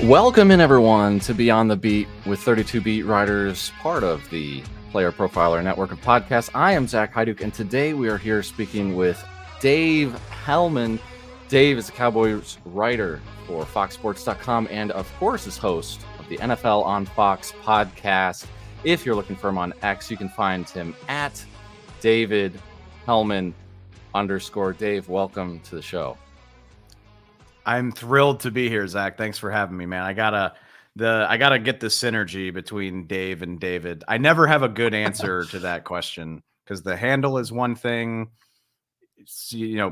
Welcome in, everyone, to Beyond the Beat with 32 Beat Writers, part of the Player Profiler network of podcasts. I am Zach Hyduk, and today we are here speaking with Dave Helman. Dave is a Cowboys writer for FoxSports.com and, of course, is host of the NFL on Fox podcast. If you're looking for him on X, you can find him at David Helman _ Dave, welcome to the show. I'm thrilled to be here, Zach. Thanks for having me, man. I gotta get the synergy between Dave and David. I never have a good answer to that question because the handle is one thing.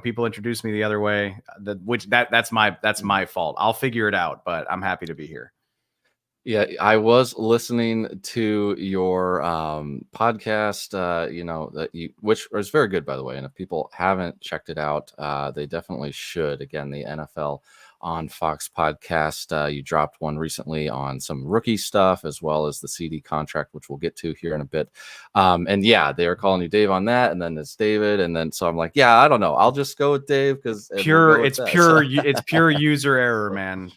People introduce me the other way. That's my fault. I'll figure it out, but I'm happy to be here. Yeah, I was listening to your podcast, which is very good, by the way. And if people haven't checked it out, they definitely should. Again, the NFL on Fox podcast. You dropped one recently on some rookie stuff, as well as the Ceedee contract, which we'll get to here in a bit. And yeah, they are calling you Dave on that, and then it's David, and then so I'm like, yeah, I don't know, I'll just go with Dave because it's pure user error, man.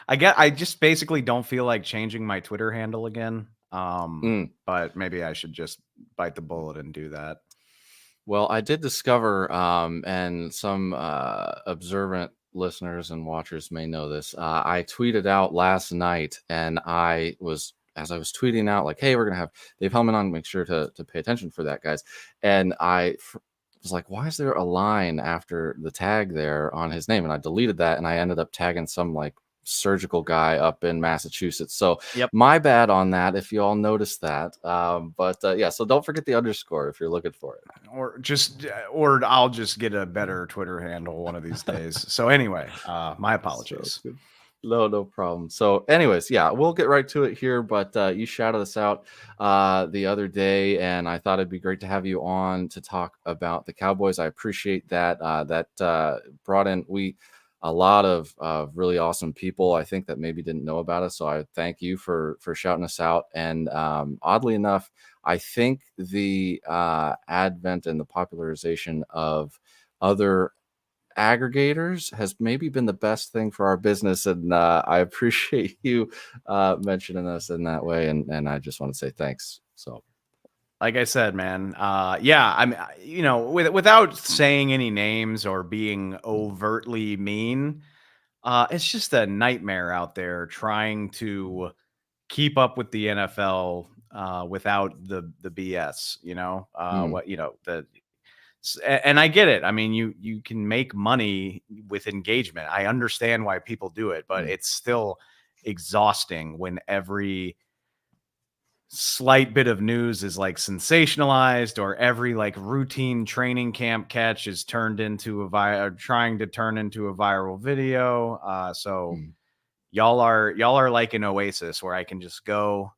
I just basically don't feel like changing my Twitter handle again. But maybe I should just bite the bullet and do that. Well, I did discover, and some observant listeners and watchers may know this. I tweeted out last night, and as I was tweeting out, like, hey, we're going to have Dave Helman on, make sure to pay attention for that, guys. And I was like, why is there a line after the tag there on his name? And I deleted that, and I ended up tagging some like surgical guy up in Massachusetts. So My bad on that, if you all noticed that. Yeah, so don't forget the underscore if you're looking for it. Or I'll just get a better Twitter handle one of these days. So anyway, my apologies. No problem. So anyways, yeah, we'll get right to it here, but you shouted us out the other day, and I thought it'd be great to have you on to talk about the Cowboys. I appreciate that. That brought in a lot of really awesome people, I think, that maybe didn't know about us. So I thank you for shouting us out. And oddly enough, I think the advent and the popularization of other aggregators has maybe been the best thing for our business. And I appreciate you mentioning us in that way. And I just want to say thanks. So, like I said, man, I mean, without saying any names or being overtly mean, it's just a nightmare out there trying to keep up with the NFL without the BS, and I get it. I mean, you can make money with engagement. I understand why people do it, but it's still exhausting when every slight bit of news is like sensationalized, or every like routine training camp catch is turned into trying to turn into a viral video. Y'all are like an oasis where I can just go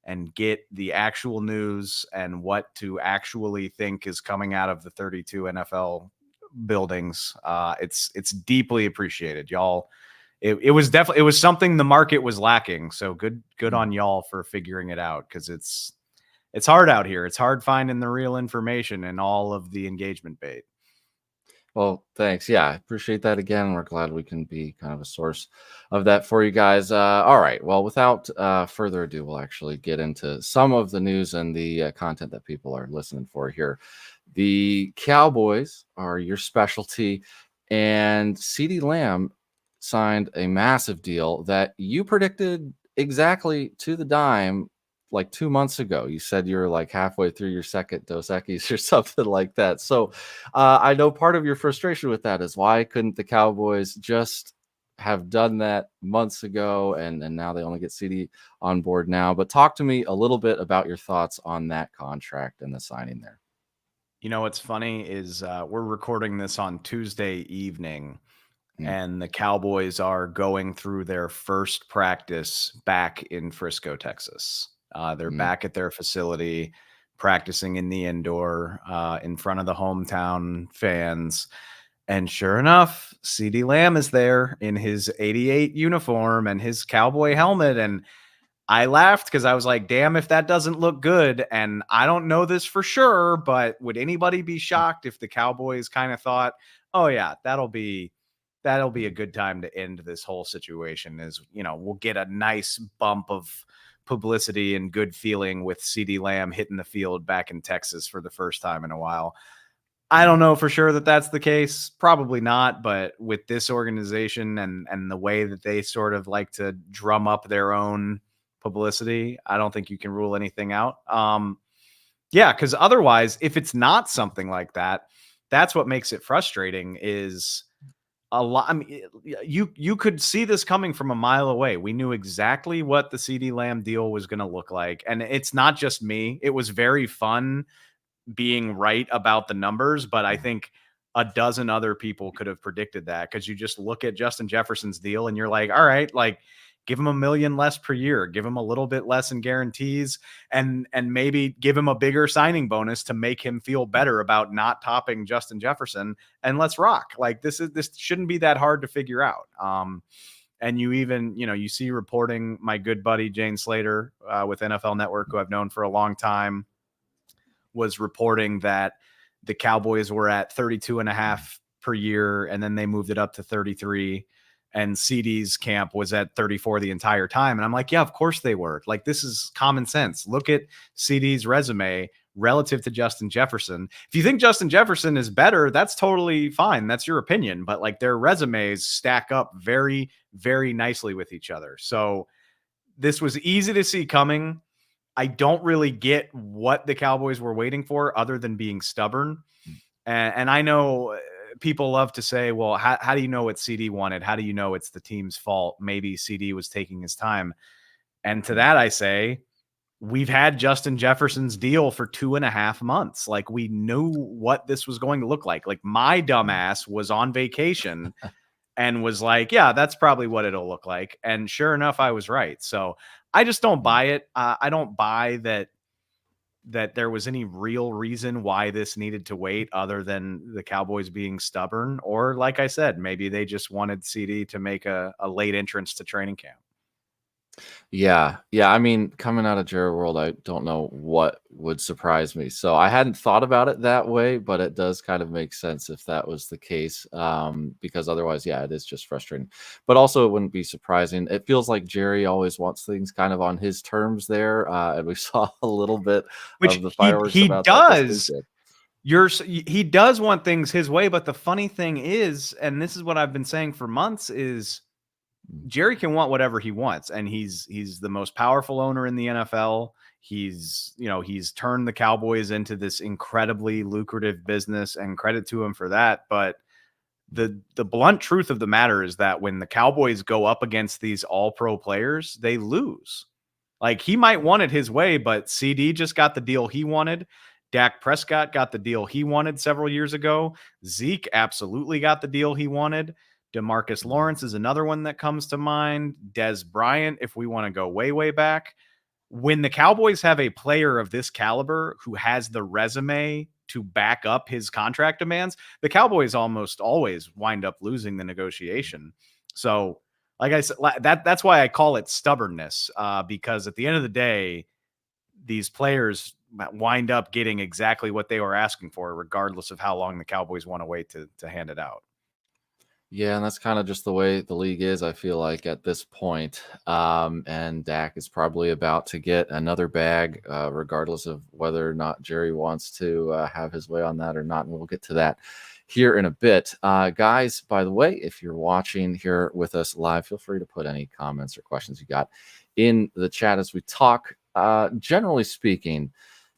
and get the actual news and what to actually think is coming out of the 32 NFL buildings. It's deeply appreciated, y'all. It was something the market was lacking. So good on y'all for figuring it out, because it's hard out here. It's hard finding the real information and all of the engagement bait. Well, thanks. Yeah, I appreciate that again. We're glad we can be kind of a source of that for you guys. All right. Well, without further ado, we'll actually get into some of the news and the content that people are listening for here. The Cowboys are your specialty, and Ceedee Lamb signed a massive deal that you predicted exactly to the dime like 2 months ago. You said you were like halfway through your second Dos Equis or something like that. So I know part of your frustration with that is, why couldn't the Cowboys just have done that months ago, and now they only get Ceedee on board now? But talk to me a little bit about your thoughts on that contract and the signing there. You know, what's funny is we're recording this on Tuesday evening, and the Cowboys are going through their first practice back in Frisco, Texas. They're back at their facility, practicing in the indoor in front of the hometown fans. And sure enough, Ceedee Lamb is there in his 88 uniform and his cowboy helmet. And I laughed because I was like, damn, if that doesn't look good. And I don't know this for sure, but would anybody be shocked if the Cowboys kind of thought, oh yeah, that'll be that'll be a good time to end this whole situation. Is, we'll get a nice bump of publicity and good feeling with Ceedee Lamb hitting the field back in Texas for the first time in a while. I don't know for sure that that's the case. Probably not. But with this organization and the way that they sort of like to drum up their own publicity, I don't think you can rule anything out. Yeah, because otherwise, if it's not something like that, that's what makes it frustrating. Is a lot. I mean, you could see this coming from a mile away. We knew exactly what the Ceedee Lamb deal was going to look like, and it's not just me. It was very fun being right about the numbers, but I think a dozen other people could have predicted that, because you just look at Justin Jefferson's deal and you're like, all right, like, give him $1 million less per year, give him a little bit less in guarantees, and maybe give him a bigger signing bonus to make him feel better about not topping Justin Jefferson, and let's rock. Like, this shouldn't be that hard to figure out. And you even, you see reporting, my good buddy Jane Slater with NFL Network, who I've known for a long time, was reporting that the Cowboys were at 32.5 per year, and then they moved it up to 33. And Ceedee's camp was at 34 the entire time. And I'm like, yeah, of course they were. Like, this is common sense. Look at Ceedee's resume relative to Justin Jefferson. If you think Justin Jefferson is better, that's totally fine. That's your opinion. But like, their resumes stack up very, very nicely with each other. So this was easy to see coming. I don't really get what the Cowboys were waiting for other than being stubborn. And I know people love to say, well, how do you know what Ceedee wanted? How do you know it's the team's fault? Maybe Ceedee was taking his time. And to that, I say, we've had Justin Jefferson's deal for 2.5 months. Like, we knew what this was going to look like. Like, my dumbass was on vacation and was like, yeah, that's probably what it'll look like. And sure enough, I was right. So I just don't buy it. I don't buy that there was any real reason why this needed to wait, other than the Cowboys being stubborn, or, like I said, maybe they just wanted Ceedee to make a late entrance to training camp. Yeah. I mean, coming out of Jerry World, I don't know what would surprise me. So I hadn't thought about it that way, but it does kind of make sense if that was the case. Because otherwise, yeah, it is just frustrating. But also, it wouldn't be surprising. It feels like Jerry always wants things kind of on his terms there, and we saw a little bit Which of the fireworks he about does. that this weekend. He does want things his way, but the funny thing is, and this is what I've been saying for months, is Jerry can want whatever he wants, and he's the most powerful owner in the NFL. He's turned the Cowboys into this incredibly lucrative business, and credit to him for that. But the blunt truth of the matter is that when the Cowboys go up against these all-pro players, they lose. Like, he might want it his way, but Ceedee just got the deal he wanted. Dak Prescott got the deal he wanted several years ago. Zeke absolutely got the deal he wanted. DeMarcus Lawrence is another one that comes to mind. Des Bryant, if we want to go way, way back. When the Cowboys have a player of this caliber who has the resume to back up his contract demands, the Cowboys almost always wind up losing the negotiation. So, like I said, that's why I call it stubbornness, because at the end of the day, these players wind up getting exactly what they were asking for, regardless of how long the Cowboys want to wait to hand it out. Yeah, and that's kind of just the way the league is, I feel like, at this point. And Dak is probably about to get another bag, regardless of whether or not Jerry wants to have his way on that or not. And we'll get to that here in a bit. Guys, by the way, if you're watching here with us live, feel free to put any comments or questions you got in the chat as we talk. Generally speaking,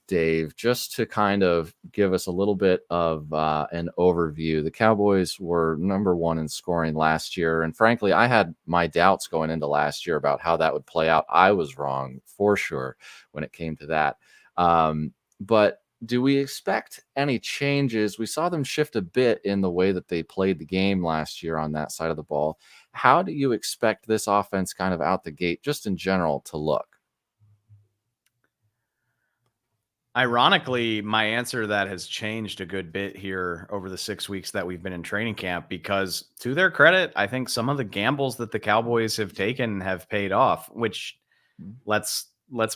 Dave, just to kind of give us a little bit of an overview, the Cowboys were number one in scoring last year. And frankly, I had my doubts going into last year about how that would play out. I was wrong for sure when it came to that. But do we expect any changes? We saw them shift a bit in the way that they played the game last year on that side of the ball. How do you expect this offense kind of out the gate, just in general, to look? Ironically, my answer to that has changed a good bit here over the 6 weeks that we've been in training camp, because to their credit, I think some of the gambles that the Cowboys have taken have paid off, which let's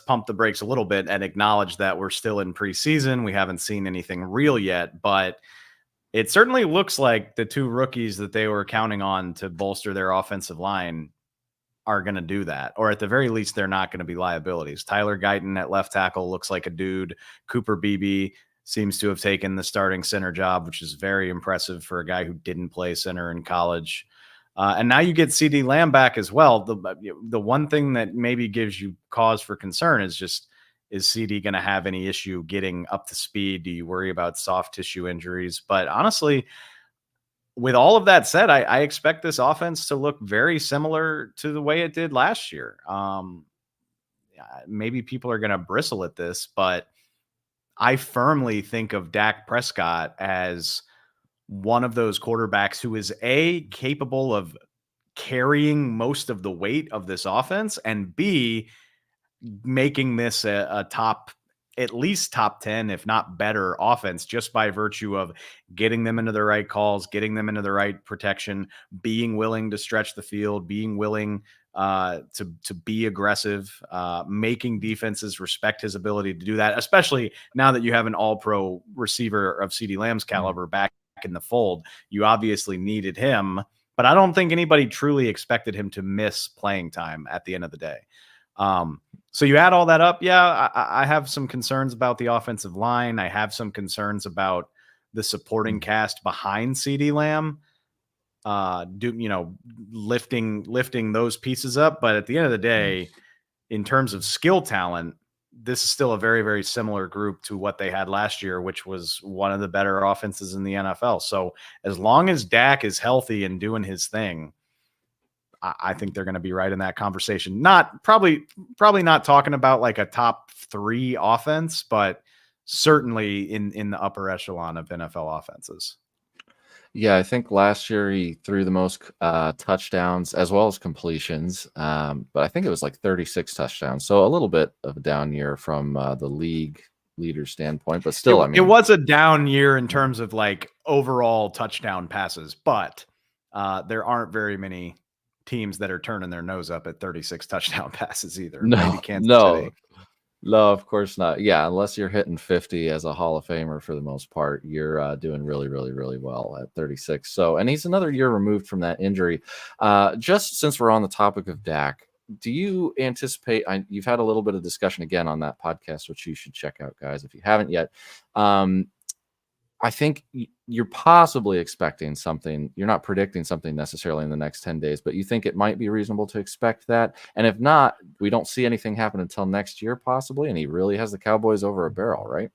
pump the brakes a little bit and acknowledge that we're still in preseason. We haven't seen anything real yet, but it certainly looks like the two rookies that they were counting on to bolster their offensive line are going to do that, or at the very least, they're not going to be liabilities. Tyler Guyton at left tackle looks like a dude. Cooper Beebe seems to have taken the starting center job, which is very impressive for a guy who didn't play center in college. And now you get Ceedee Lamb back as well. The one thing that maybe gives you cause for concern is Ceedee going to have any issue getting up to speed? Do you worry about soft tissue injuries? But honestly, with all of that said, I expect this offense to look very similar to the way it did last year. Maybe people are going to bristle at this, but I firmly think of Dak Prescott as one of those quarterbacks who is capable of carrying most of the weight of this offense, and B, making this a top, at least top 10, if not better offense, just by virtue of getting them into the right calls, getting them into the right protection, being willing to stretch the field, being willing to be aggressive, making defenses respect his ability to do that, especially now that you have an all-pro receiver of Ceedee Lamb's caliber back in the fold. You obviously needed him, but I don't think anybody truly expected him to miss playing time at the end of the day. So you add all that up. Yeah, I have some concerns about the offensive line. I have some concerns about the supporting cast behind Ceedee Lamb, lifting those pieces up. But at the end of the day, in terms of skill talent, this is still a very, very similar group to what they had last year, which was one of the better offenses in the NFL. So as long as Dak is healthy and doing his thing, I think they're going to be right in that conversation. Probably not talking about like a top 3 offense, but certainly in the upper echelon of NFL offenses. Yeah, I think last year he threw the most touchdowns as well as completions, but I think it was like 36 touchdowns. So a little bit of a down year from the league leader standpoint, but still, it was a down year in terms of like overall touchdown passes, but there aren't very many teams that are turning their nose up at 36 touchdown passes either. Maybe Kansas City. No, of course not. Yeah, unless you're hitting 50 as a Hall of Famer for the most part, you're doing really, really, really well at 36. So, and he's another year removed from that injury. Just since we're on the topic of Dak, do you anticipate? You've had a little bit of discussion again on that podcast, which you should check out, guys, if you haven't yet. I think you're possibly expecting something. You're not predicting something necessarily in the next 10 days, but you think it might be reasonable to expect that. And if not, we don't see anything happen until next year, possibly. And he really has the Cowboys over a barrel, right?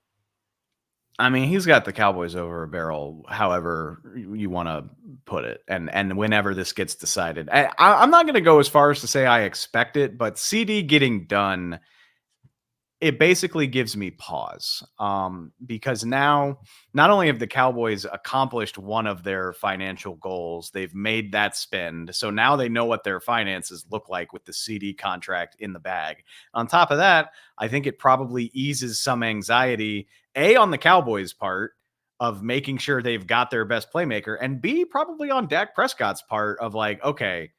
I mean, he's got the Cowboys over a barrel, however you want to put it. And whenever this gets decided, I'm not going to go as far as to say I expect it, but CD getting done, it basically gives me pause, because now not only have the Cowboys accomplished one of their financial goals, they've made that spend. So now they know what their finances look like with the CD contract in the bag. On top of that, I think it probably eases some anxiety, A, on the Cowboys' part of making sure they've got their best playmaker, and B, probably on Dak Prescott's part of like, okay,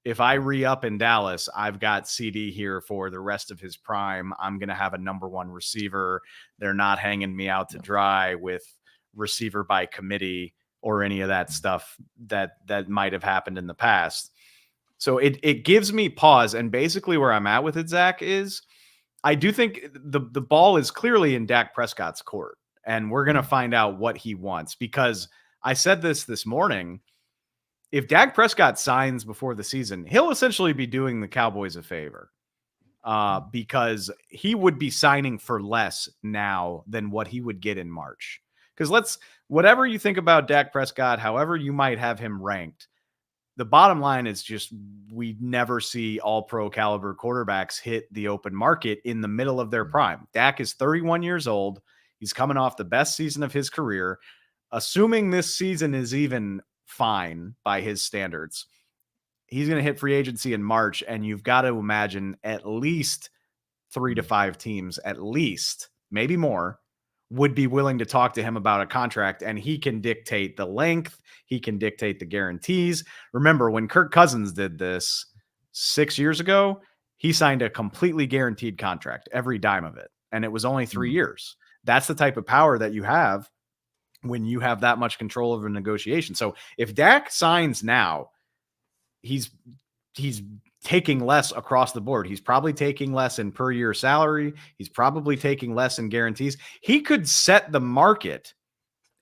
if I re-up in Dallas, I've got CD here for the rest of his prime. I'm going to have a number 1 receiver. They're not hanging me out to dry with receiver by committee or any of that stuff that might have happened in the past. So it gives me pause. And basically where I'm at with it, Zach, is I do think the ball is clearly in Dak Prescott's court, and we're going to find out what he wants, because I said this morning. If Dak Prescott signs before the season, he'll essentially be doing the Cowboys a favor, because he would be signing for less now than what he would get in March. Because whatever you think about Dak Prescott, however you might have him ranked, the bottom line is just we never see all-pro caliber quarterbacks hit the open market in the middle of their prime. Dak is 31 years old. He's coming off the best season of his career. Assuming this season is even fine by his standards, he's going to hit free agency in March, and you've got to imagine at least 3 to 5 teams, at least, maybe more, would be willing to talk to him about a contract, and he can dictate the length. He can dictate the guarantees. Remember, when Kirk Cousins did this 6 years ago, he signed a completely guaranteed contract, every dime of it, and it was only 3 years. That's the type of power that you have when you have that much control over negotiation. So if Dak signs now, he's taking less across the board. He's probably taking less in per year salary. He's probably taking less in guarantees. He could set the market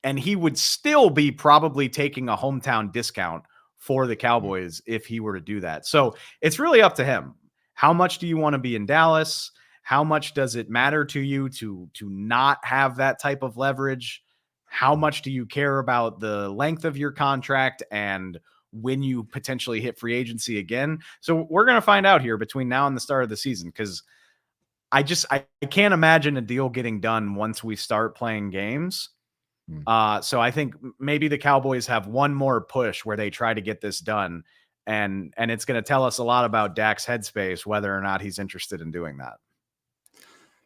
and he would still be probably taking a hometown discount for the Cowboys if he were to do that. So it's really up to him. How much do you want to be in Dallas? How much does it matter to you to not have that type of leverage? How much do you care about the length of your contract and when you potentially hit free agency again? So we're going to find out here between now and the start of the season, because I can't imagine a deal getting done once we start playing games. So I think maybe the Cowboys have one more push where they try to get this done, and it's going to tell us a lot about Dak's headspace, whether or not he's interested in doing that.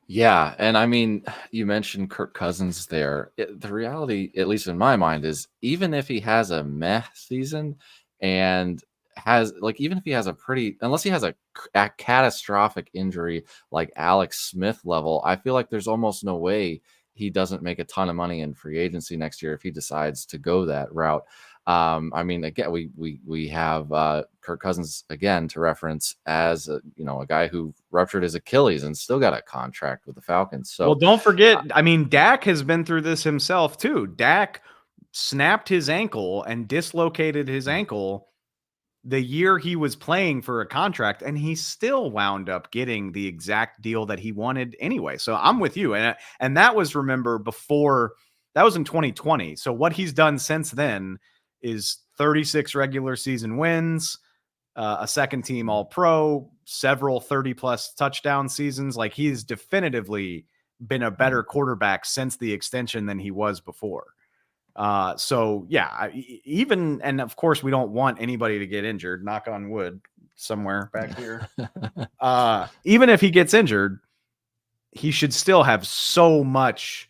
Yeah, and I mean, you mentioned Kirk Cousins there. The reality, at least in my mind, is even if he has a meh season and has even if he has unless he has a catastrophic injury like Alex Smith level, I feel like there's almost no way he doesn't make a ton of money in free agency next year if he decides to go that route. I mean, again, we have Kirk Cousins again to reference as a guy who ruptured his Achilles and still got a contract with the Falcons. So, well, don't forget, I mean, Dak has been through this himself too. Dak snapped his ankle and dislocated his ankle the year he was playing for a contract, and he still wound up getting the exact deal that he wanted anyway. So I'm with you. And that was, remember, before, that was in 2020. So what he's done since then is 36 regular season wins, a second team all pro, several 30+ touchdown seasons. Like, he's definitively been a better quarterback since the extension than he was before. So yeah, even, and of course we don't want anybody to get injured, knock on wood somewhere back here. Even if he gets injured, he should still have so much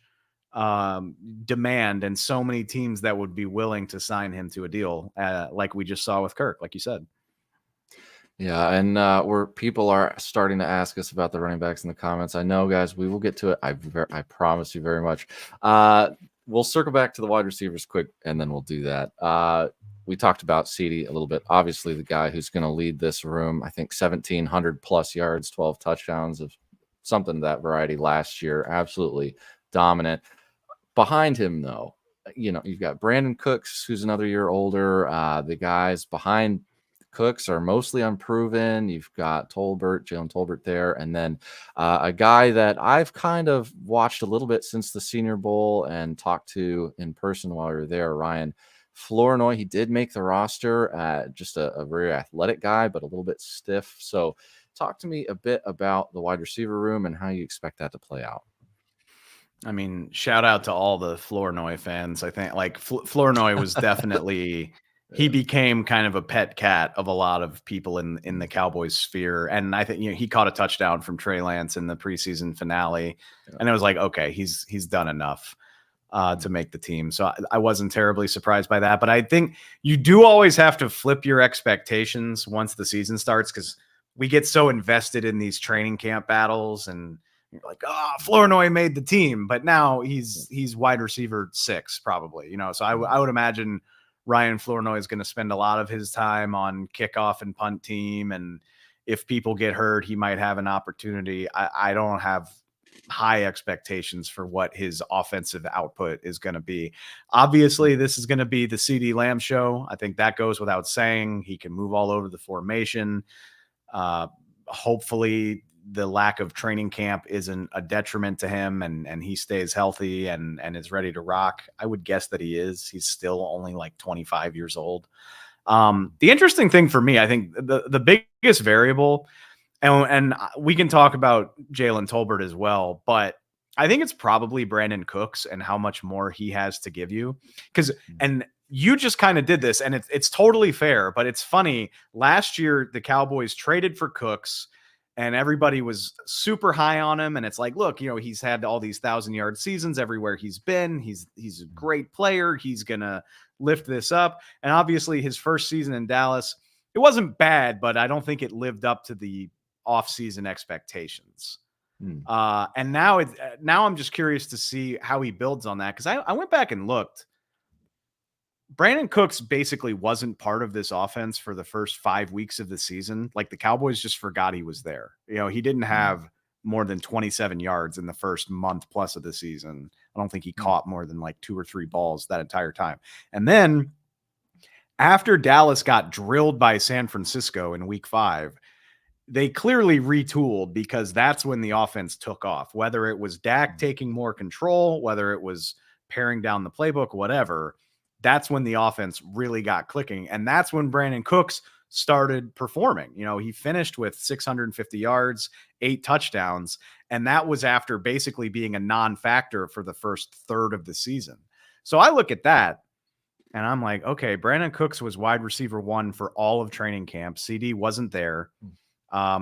demand and so many teams that would be willing to sign him to a deal, like we just saw with Kirk, like you said. Yeah, and where people are starting to ask us about the running backs in the comments. I know, guys, we will get to it. I promise you very much. We'll circle back to the wide receivers quick, and then we'll do that. We talked about Ceedee a little bit. Obviously, the guy who's going to lead this room, I think 1,700 plus yards, 12 touchdowns of something of that variety last year. Absolutely dominant. Behind him, though, you've got Brandon Cooks, who's another year older. The guys behind Cooks are mostly unproven. You've got Jalen Tolbert there, and then a guy that I've kind of watched a little bit since the Senior Bowl and talked to in person while we were there, Ryan Flournoy. He did make the roster, just a very athletic guy, but a little bit stiff. So talk to me a bit about the wide receiver room and how you expect that to play out. I mean, shout out to all the Flournoy fans. I think Flournoy was definitely he became kind of a pet cat of a lot of people in the Cowboys sphere. And I think, he caught a touchdown from Trey Lance in the preseason finale. Yeah. And it was like, okay, he's done enough to make the team. So I wasn't terribly surprised by that. But I think you do always have to flip your expectations once the season starts, because we get so invested in these training camp battles, and you're like, Flournoy made the team, but now he's wide receiver 6 probably, so I would imagine Ryan Flournoy is going to spend a lot of his time on kickoff and punt team. And if people get hurt, he might have an opportunity. I don't have high expectations for what his offensive output is going to be. Obviously, this is going to be the Ceedee Lamb show. I think that goes without saying. He can move all over the formation. Hopefully the lack of training camp isn't a detriment to him, and he stays healthy and is ready to rock. I would guess that he is. He's still only like 25 years old. The interesting thing for me, I think the biggest variable, and we can talk about Jalen Tolbert as well, but I think it's probably Brandon Cooks and how much more he has to give you. And you just kind of did this, and it's totally fair, but it's funny. Last year, the Cowboys traded for Cooks, and everybody was super high on him. And it's like, look, he's had all these 1,000-yard seasons everywhere he's been. He's a great player. He's going to lift this up. And obviously his first season in Dallas, it wasn't bad, but I don't think it lived up to the offseason expectations. And now I'm just curious to see how he builds on that. Cause I went back and looked. Brandon Cooks basically wasn't part of this offense for the first 5 weeks of the season. Like the Cowboys just forgot he was there. He didn't have more than 27 yards in the first month plus of the season. I don't think he caught more than like 2 or 3 balls that entire time. And then after Dallas got drilled by San Francisco in week 5, they clearly retooled because that's when the offense took off, whether it was Dak taking more control, whether it was paring down the playbook, whatever. That's when the offense really got clicking. And that's when Brandon Cooks started performing. He finished with 650 yards, 8 touchdowns. And that was after basically being a non-factor for the first third of the season. So I look at that and I'm like, okay, Brandon Cooks was wide receiver 1 for all of training camp. Ceedee wasn't there.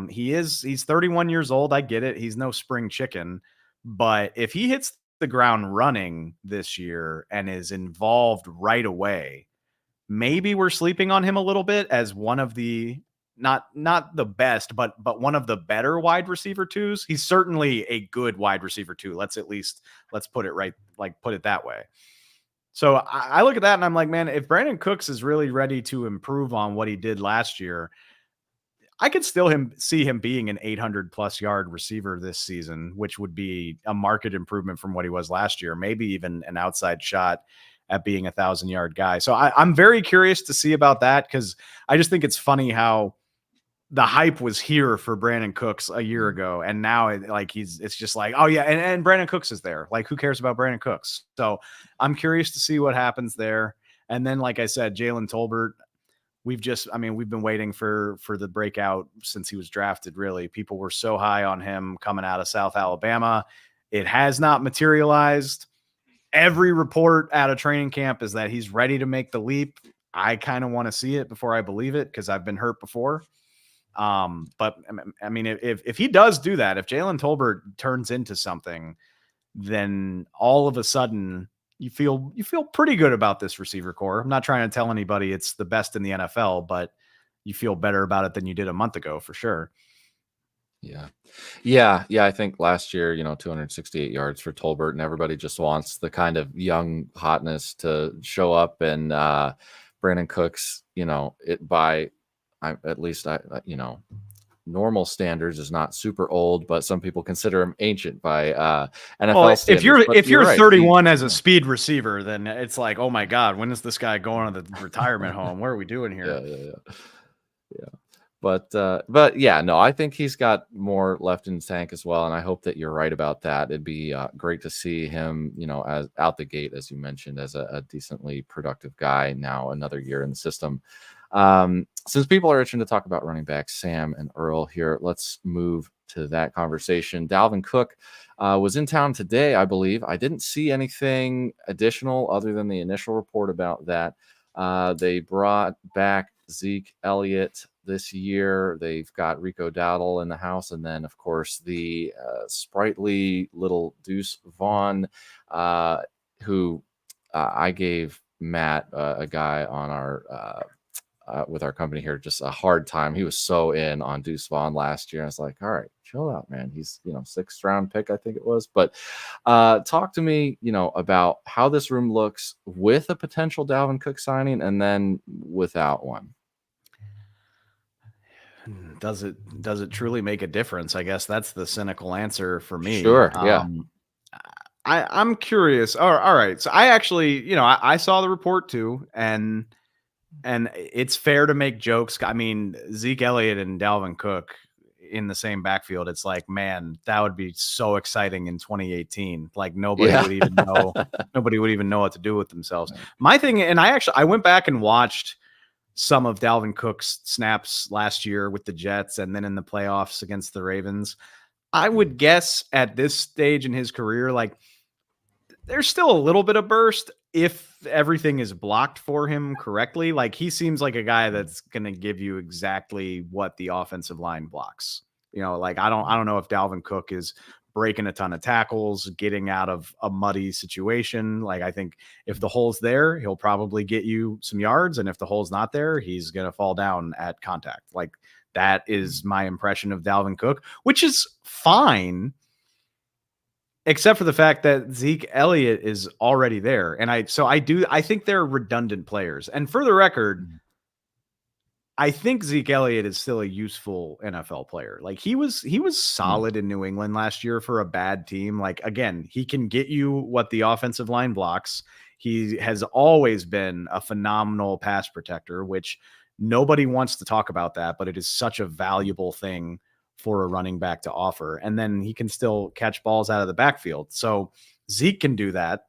He's 31 years old. I get it. He's no spring chicken, but if he hits the ground running this year and is involved right away, maybe we're sleeping on him a little bit as one of the not the best, but one of the better wide receiver 2s. He's certainly a good wide receiver 2. Let's put it right, like put it that way. So I look at that and I'm like, man, if Brandon Cooks is really ready to improve on what he did last year, I could still see him being an 800+ yard receiver this season, which would be a market improvement from what he was last year, maybe even an outside shot at being 1,000-yard guy. So I'm very curious to see about that, because I just think it's funny how the hype was here for Brandon Cooks a year ago, and now it's just like, oh yeah, and Brandon Cooks is there. Like, who cares about Brandon Cooks? So I'm curious to see what happens there. And then, like I said, Jalen Tolbert, we've been waiting for the breakout since he was drafted. Really, people were so high on him coming out of South Alabama. It has not materialized. Every report out of training camp is that he's ready to make the leap. I kind of want to see it before I believe it, because I've been hurt before. But I mean, if he does do that, if Jalen Tolbert turns into something, then all of a sudden you feel pretty good about this receiver core. I'm not trying to tell anybody it's the best in the NFL, but you feel better about it than you did a month ago for sure. Yeah. I think last year, 268 yards for Tolbert, and everybody just wants the kind of young hotness to show up. And Brandon Cooks, normal standards is not super old, but some people consider him ancient by NFL standards. If you're right, 31 as a speed receiver, then it's like, oh my God, when is this guy going to the retirement home? What are we doing here? Yeah. But yeah, no, I think he's got more left in the tank as well, and I hope that you're right about that. It'd be great to see him, as out the gate, as you mentioned, as a decently productive guy. Now another year in the system. Since people are itching to talk about running backs, Sam and Earl here, let's move to that conversation. Dalvin Cook was in town today, I believe. I didn't see anything additional other than the initial report about that. They brought back Zeke Elliott this year. They've got Rico Dowdle in the house, and then of course the sprightly little Deuce Vaughn, who I gave Matt, a guy on our with our company here, just a hard time. He was so in on Deuce Vaughn last year. I was like, all right, chill out, man. He's 6th round pick, I think it was. But talk to me, about how this room looks with a potential Dalvin Cook signing, and then without one. Does it truly make a difference? I guess that's the cynical answer for me. Sure. Yeah. I'm curious. All right. So I actually, I saw the report too, and it's fair to make jokes. I mean, Zeke Elliott and Dalvin Cook in the same backfield. It's like, man, that would be so exciting in 2018. Like nobody would even know what to do with themselves. My thing, and I went back and watched some of Dalvin Cook's snaps last year with the Jets and then in the playoffs against the Ravens. I would guess at this stage in his career, like there's still a little bit of burst if everything is blocked for him correctly. Like he seems like a guy that's going to give you exactly what the offensive line blocks. Like I don't know if Dalvin Cook is breaking a ton of tackles, getting out of a muddy situation. Like I think if the hole's there, he'll probably get you some yards. And if the hole's not there, he's going to fall down at contact. Like that is my impression of Dalvin Cook, which is fine. except for the fact that Zeke Elliott is already there. And I think they're redundant players. And for the record, I think Zeke Elliott is still a useful NFL player. Like he was solid in New England last year for a bad team. Like again, he can get you what the offensive line blocks. He has always been a phenomenal pass protector, which nobody wants to talk about that, but it is such a valuable thing for a running back to offer. And then he can still catch balls out of the backfield. So Zeke can do that.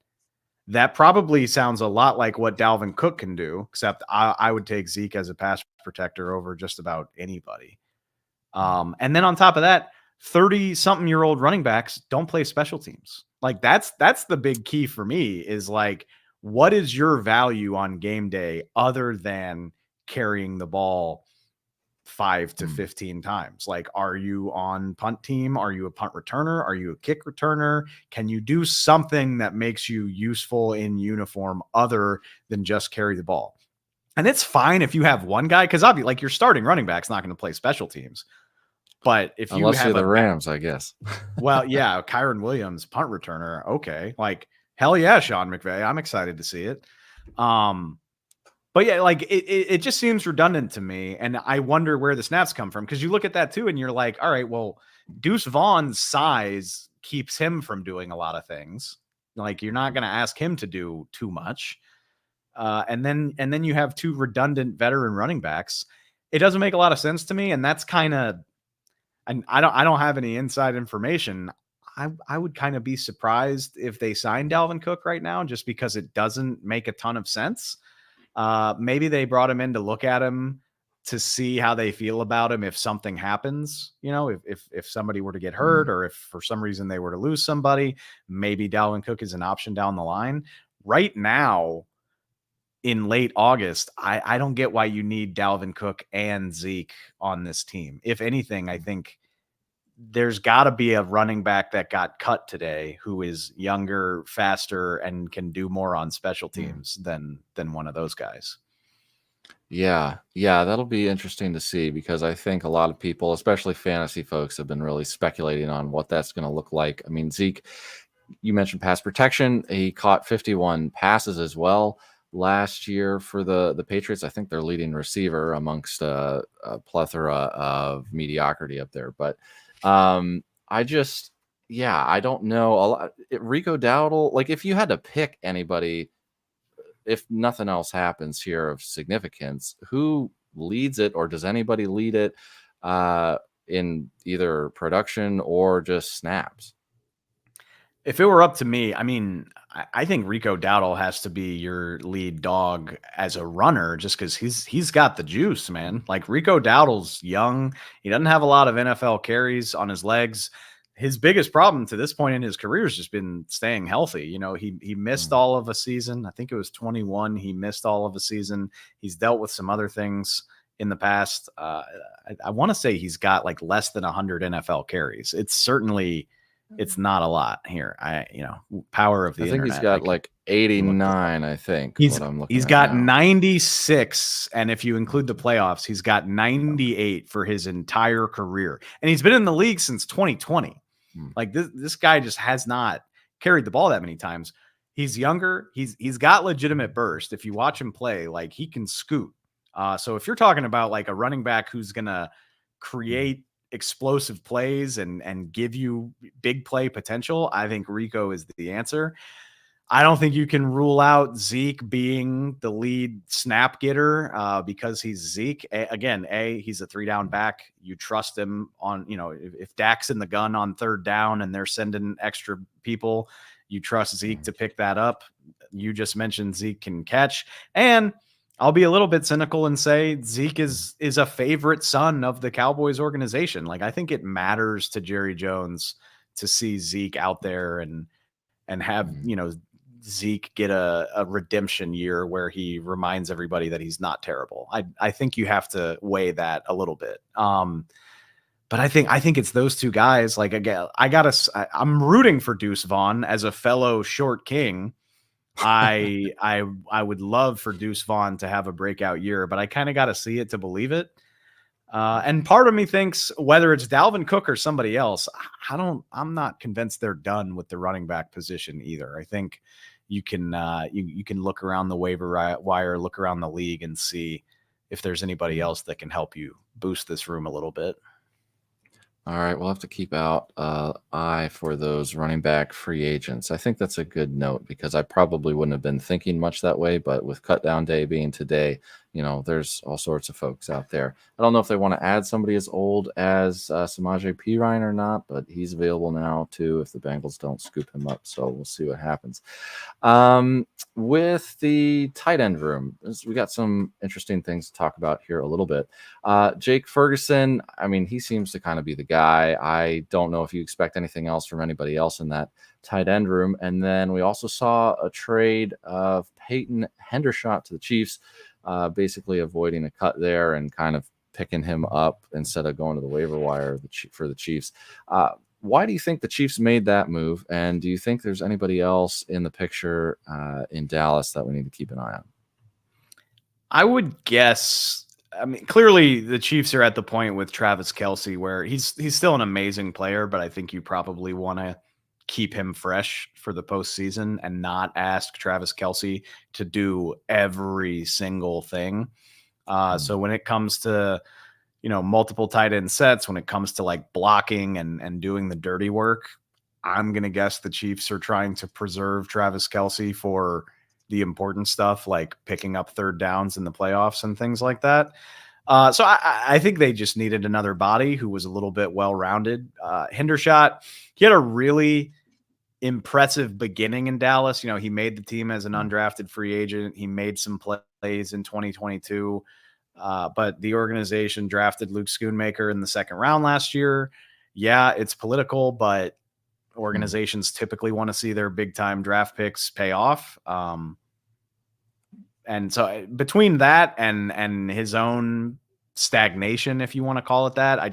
That probably sounds a lot like what Dalvin Cook can do, except I would take Zeke as a pass protector over just about anybody. And then on top of that, 30-something-year-old running backs don't play special teams. Like that's the big key for me is like, what is your value on game day other than carrying the ball 5 to 15 times? Like, are you on punt team? Are you a punt returner? Are you a kick returner? Can you do something that makes you useful in uniform other than just carry the ball? And it's fine if you have one guy, because obviously, like your starting running back's not going to play special teams. But if you unless have you're the Rams, I guess. well, yeah, Kyron Williams, punt returner, okay, like hell yeah, Sean McVay, I'm excited to see it. But yeah, like it just seems redundant to me. And I wonder where the snaps come from. Because you look at that too, and you're like, all right, well, Deuce Vaughn's size keeps him from doing a lot of things. Like you're not going to ask him to do too much. And then you have two redundant veteran running backs. It doesn't make a lot of sense to me. And that's kind of, and I don't have any inside information. I would kind of be surprised if they signed Dalvin Cook right now, just because it doesn't make a ton of sense. Maybe they brought him in to look at him to see how they feel about him if something happens, if somebody were to get hurt or if for some reason they were to lose somebody, maybe Dalvin Cook is an option down the line. Right now, in late August, I don't get why you need Dalvin Cook and Zeke on this team. If anything, I think there's got to be a running back that got cut today who is younger, faster, and can do more on special teams than one of those guys. Yeah, that'll be interesting to see, because I think a lot of people, especially fantasy folks, have been really speculating on what that's going to look like. I mean, Zeke, you mentioned pass protection. He caught 51 passes as well last year for the Patriots. I think they're leading receiver amongst a plethora of mediocrity up there. But I don't know. Rico Dowdle, like if you had to pick anybody, if nothing else happens here of significance, who leads it, or does anybody lead it in either production or just snaps? If it were up to me, I mean, I think Rico Dowdle has to be your lead dog as a runner, just because he's got the juice, man. Like Rico Dowdle's young. He doesn't have a lot of NFL carries on his legs. His biggest problem to this point in his career has just been staying healthy. He missed all of a season. I think it was 21. He missed all of a season. He's dealt with some other things in the past. I want to say he's got like less than 100 NFL carries. It's not a lot here. Power of the internet. I think he's got like 89, I think. He's got 96. And if you include the playoffs, he's got 98 for his entire career. And he's been in the league since 2020. Like this guy just has not carried the ball that many times. He's younger. He's got legitimate burst. If you watch him play, like he can scoot. So if you're talking about like a running back who's going to create explosive plays and give you big play potential, I think Rico is the answer. I don't think you can rule out Zeke being the lead snap getter because he's Zeke. He's a 3-down back. You trust him on, if Dak's in the gun on 3rd down and they're sending extra people, you trust Zeke to pick that up. You just mentioned Zeke can catch. And I'll be a little bit cynical and say Zeke is a favorite son of the Cowboys organization. Like I think it matters to Jerry Jones to see Zeke out there and have, Zeke get a redemption year where he reminds everybody that he's not terrible. I think you have to weigh that a little bit. But I think it's those two guys. Like again, I'm rooting for Deuce Vaughn as a fellow short king. I would love for Deuce Vaughn to have a breakout year, but I kind of got to see it to believe it. And part of me thinks whether it's Dalvin Cook or somebody else, I'm not convinced they're done with the running back position either. I think you can you can look around the waiver wire, look around the league, and see if there's anybody else that can help you boost this room a little bit. All right, we'll have to keep out eye for those running back free agents. I think that's a good note because I probably wouldn't have been thinking much that way, but with cut down day being today, there's all sorts of folks out there. I don't know if they want to add somebody as old as Samaje Perine or not, but he's available now too if the Bengals don't scoop him up. So we'll see what happens. With the tight end room, we got some interesting things to talk about here a little bit. Jake Ferguson, I mean, he seems to kind of be the guy. I don't know if you expect anything else from anybody else in that tight end room. And then we also saw a trade of Peyton Hendershot to the Chiefs, basically avoiding a cut there and kind of picking him up instead of going to the waiver wire for the Chiefs. Why do you think the Chiefs made that move? And do you think there's anybody else in the picture in Dallas that we need to keep an eye on? I would guess, I mean, clearly the Chiefs are at the point with Travis Kelce where he's still an amazing player, but I think you probably want to keep him fresh for the postseason and not ask Travis Kelce to do every single thing. So when it comes to, multiple tight end sets, when it comes to like blocking and doing the dirty work, I'm going to guess the Chiefs are trying to preserve Travis Kelce for the important stuff, like picking up third downs in the playoffs and things like that. So I think they just needed another body who was a little bit well-rounded. Hendershot, he had a really impressive beginning in Dallas. He made the team as an undrafted free agent. He made some plays in 2022. But the organization drafted Luke Schoonmaker in the second round last year. Yeah, it's political, but organizations typically want to see their big-time draft picks pay off. And so between that and his own stagnation, if you want to call it that, I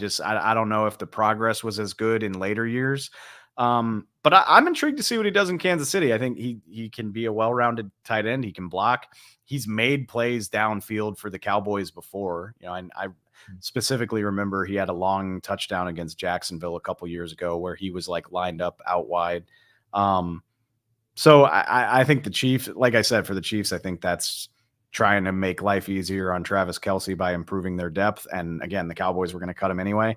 don't know if the progress was as good in later years. But I'm intrigued to see what he does in Kansas City. I think he can be a well-rounded tight end. He can block. He's made plays downfield for the Cowboys before. And I specifically remember he had a long touchdown against Jacksonville a couple years ago where he was like lined up out wide. So I think the Chiefs, like I said, for the Chiefs, I think that's trying to make life easier on Travis Kelce by improving their depth. And again, the Cowboys were going to cut him anyway.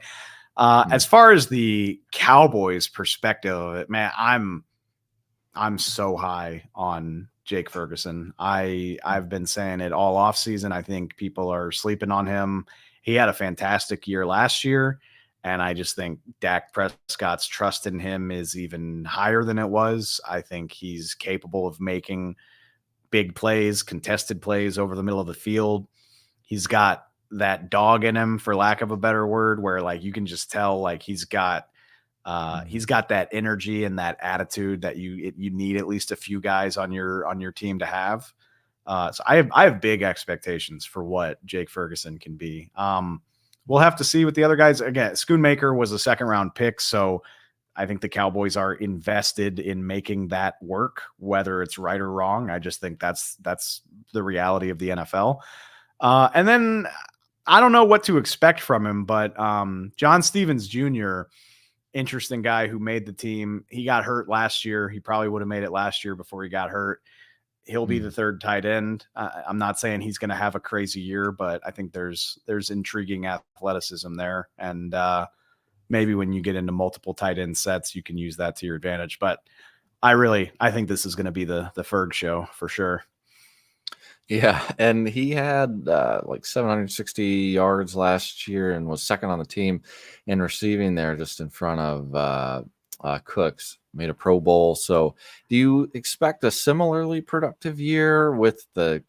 As far as the Cowboys perspective of it, man, I'm so high on Jake Ferguson. I've been saying it all off season. I think people are sleeping on him. He had a fantastic year last year. And I just think Dak Prescott's trust in him is even higher than it was. I think he's capable of making big plays, contested plays over the middle of the field. He's got that dog in him, for lack of a better word, where like you can just tell like he's got that energy and that attitude that you need at least a few guys on your team to have. So I have big expectations for what Jake Ferguson can be. We'll have to see with the other guys. Again, Schoonmaker was a second round pick, so I think the Cowboys are invested in making that work, whether it's right or wrong. I just think that's the reality of the NFL. And then I don't know what to expect from him, but John Stevens Jr., interesting guy who made the team. He got hurt last year. He probably would have made it last year before he got hurt. He'll be the third tight end. I'm not saying he's going to have a crazy year, but I think there's intriguing athleticism there. And maybe when you get into multiple tight end sets, you can use that to your advantage. But I think this is going to be the Ferg show for sure. Yeah, and he had like 760 yards last year and was second on the team in receiving there, just in front of Cooks. Made a Pro Bowl. So do you expect a similarly productive year with the,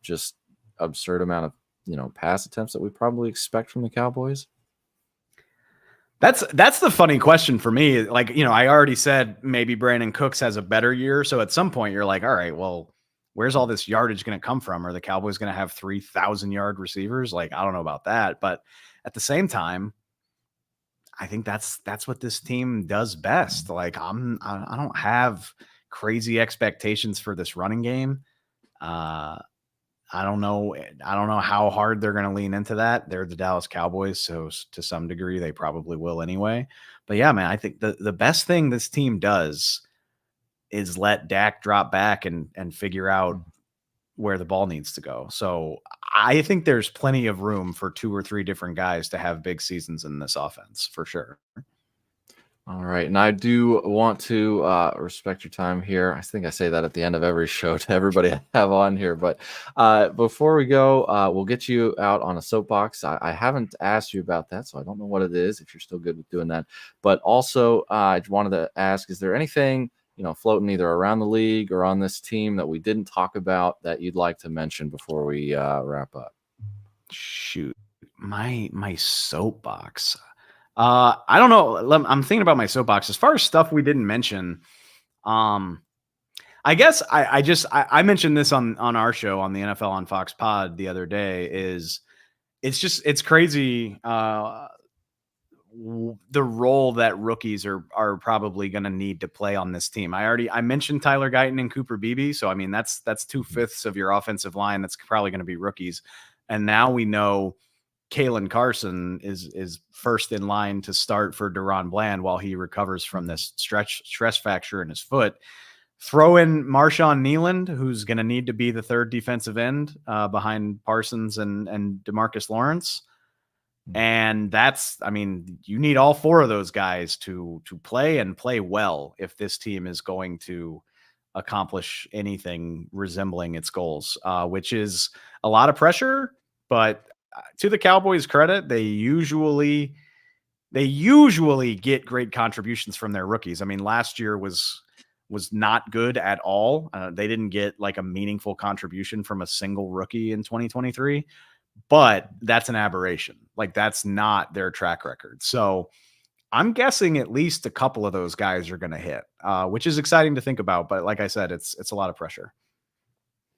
just absurd amount of, pass attempts that we probably expect from the Cowboys? That's the funny question for me. Like, I already said maybe Brandon Cooks has a better year. So at some point you're like, all right, well, where's all this yardage going to come from? Are the Cowboys going to have 3,000-yard receivers? Like, I don't know about that. But at the same time, I think that's what this team does best. Like I don't have crazy expectations for this running game. I don't know how hard they're going to lean into that. They're the Dallas Cowboys, so to some degree they probably will anyway. But yeah, man, I think the best thing this team does is let Dak drop back and figure out where the ball needs to go. So I think there's plenty of room for 2 or 3 different guys to have big seasons in this offense for sure. All right. And I do want to respect your time here. I think I say that at the end of every show to everybody I have on here. But before we go, we'll get you out on a soapbox. I haven't asked you about that, so I don't know what it is, if you're still good with doing that. But also, I wanted to ask, is there anything, floating either around the league or on this team that we didn't talk about that you'd like to mention before we wrap up? Shoot, my soapbox. I don't know. I'm thinking about my soapbox as far as stuff we didn't mention. I guess I mentioned this on our show on the NFL on Fox pod the other day. It's crazy. The role that rookies are probably going to need to play on this team. I mentioned Tyler Guyton and Cooper Beebe. So, I mean, that's 2/5 of your offensive line. That's probably going to be rookies. And now we know Kalen Carson is first in line to start for Deron Bland while he recovers from this stress fracture in his foot. Throw in Marshawn Kneeland, who's going to need to be the third defensive end behind Parsons and DeMarcus Lawrence. And you need all 4 of those guys to play and play well if this team is going to accomplish anything resembling its goals, which is a lot of pressure. But to the Cowboys' credit, they usually get great contributions from their rookies. I mean, last year was not good at all. They didn't get like a meaningful contribution from a single rookie in 2023. But that's an aberration. Like, that's not their track record. So I'm guessing at least a couple of those guys are going to hit, which is exciting to think about. But like I said, it's a lot of pressure.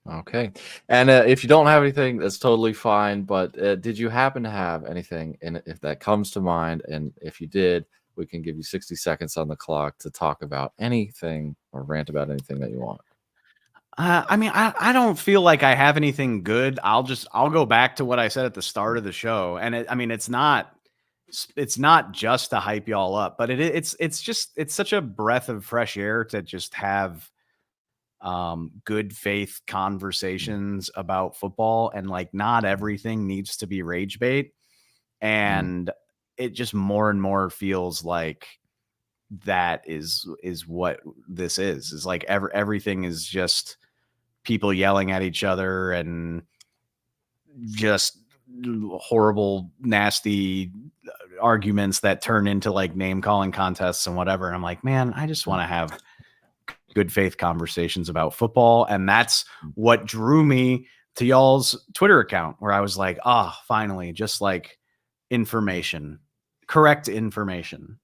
Okay. And if you don't have anything, that's totally fine. But did you happen to have anything if that comes to mind? And if you did, we can give you 60 seconds on the clock to talk about anything or rant about anything that you want. I don't feel like I have anything good. I'll go back to what I said at the start of the show. And it's not just to hype y'all up, but it's such a breath of fresh air to just have good faith conversations about football. And like, not everything needs to be rage bait. And it just more and more feels like that is what this is like everything is just people yelling at each other and just horrible, nasty arguments that turn into like name calling contests and whatever. And I'm like, man, I just want to have good faith conversations about football. And that's what drew me to y'all's Twitter account, where I was like, finally, just like correct information,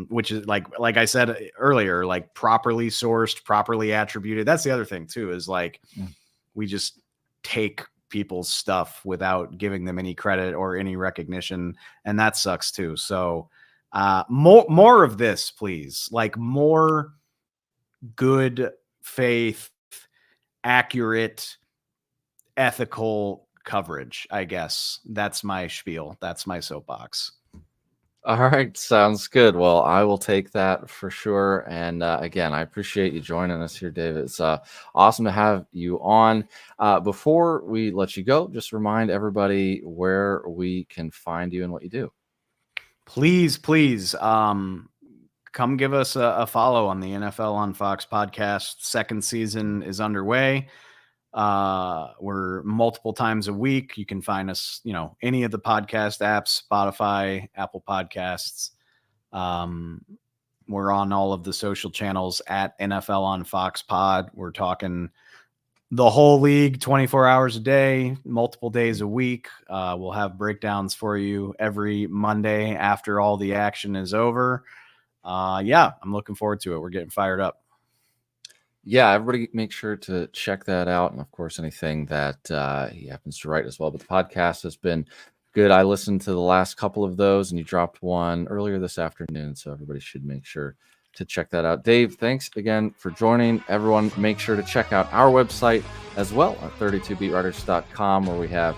which is like I said earlier, like properly sourced, properly attributed. That's the other thing too, is like we just take people's stuff without giving them any credit or any recognition, and that sucks too. So more of this, please. Like, more good faith, accurate, ethical coverage. I guess that's my spiel. That's my soapbox. All right, sounds good. Well, I will take that for sure. And again, I appreciate you joining us here, David. It's awesome to have you on. Before we let you go, just remind everybody where we can find you and what you do. Please, come give us a follow on the NFL on Fox podcast. Second season is underway. We're multiple times a week. You can find us, any of the podcast apps, Spotify, Apple Podcasts. We're on all of the social channels at NFL on Fox Pod. We're talking the whole league 24 hours a day, multiple days a week. We'll have breakdowns for you every Monday after all the action is over. I'm looking forward to it. We're getting fired up. Yeah, everybody make sure to check that out. And of course, anything that he happens to write as well. But the podcast has been good. I listened to the last couple of those, and you dropped one earlier this afternoon. So everybody should make sure to check that out. Dave, thanks again for joining. Everyone, make sure to check out our website as well at 32beatwriters.com, where we have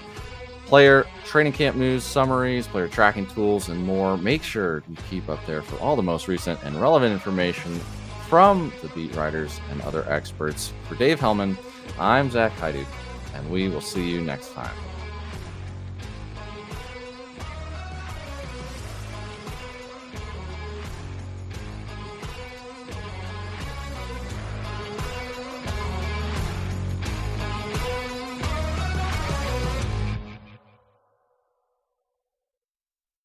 player training camp news, summaries, player tracking tools, and more. Make sure you keep up there for all the most recent and relevant information from the beat writers and other experts. For Dave Helman, I'm Zach Heiduch, and we will see you next time.